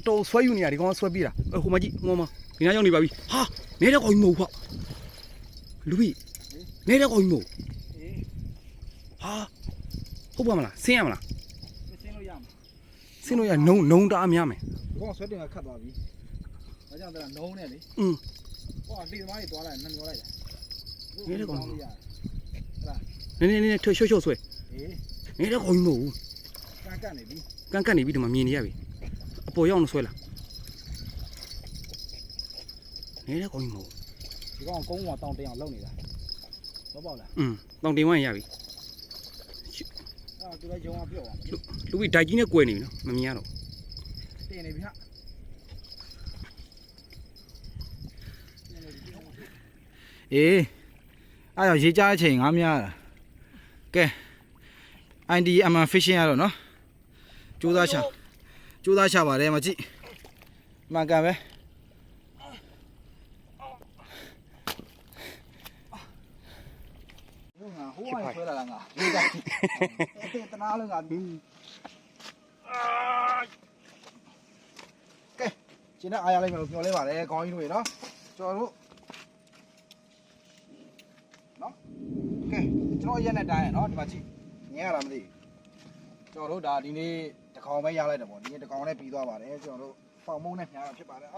တော်ဆွဲယူနေရဒီကောင်ဆွဲပြေးတာဟိုမကြီးဟိုမဒီနားရောက်နေပါပြီဟာနေတဲ့ကောင်ကြီးမဟုတ်ပေါ့လူကြီးနေတဲ့ကောင်ကြီးမဟုတ်ဟာဟုတ်ပါမလားဆင်းရမလားဆင်းလို့ရနုံတအားများမယ်ဒီကောင်ဆွဲတင်ကခတ်သွားပြီဒါကြောင့်တည်းနုံနေလေဟောဒီသမားကြီးသွားလိုက်နှမျောလိုက်တာနေတဲ့ကောင်ကြီးနည်းထွှတ်ဆွဲနေတဲ့ကောင်ကြီးမဟုတ်ဘူးကန့်နေပြီဒီမှာမြင်နေရပြီအပေါ်ရောက်နေဆွဲလာနေတဲ့ကောင်ကြီးမဟုတ်ဒီကောင်ကုန်းကတောင်တင်အောင်လုပ်နေတာတော့ပေါ့လားတောင်တင်ဝိုင်းရပြီသူလည်းဂျုံကပြော့သွားမယ်လူကြီးဒိုက်ကြီးနဲ့ကွယ်နေပြီနော်မမြင်ရတော့တင်နေပြီဟာအေးအဲ့တော့ရေကြားအချိန်ငါးများတာကဲ IDM fishing ရတော့နော်ကြိုးစားချပါတယ်မကြည့်မှန်ကန်ပဲဟိုကဆွဲလာငါဒီကတနာလုံးကကဲကျင်းနဲ့အားရလိုက်မယ်လို့ပြောလဲပါတယ်ခေါင်းကြီးတို့ရေနော်ကျွန်တော်တို့နော်ကဲကျွန်တော်ရက်နဲ့တိုင်းရနော်ဒီမှာကြည့်ငင်းရတာမသိကျွန်တော်တို့ဒါဒီနေ့တကောင်ပဲရလိုက်တယ်ပေါ့ဒီနေ့တကောင်နဲ့ပြီးသွားပါတယ်ကျွန်တော်တို့ပေါင်မုံနဲ့ညားတာဖြစ်ပါတယ်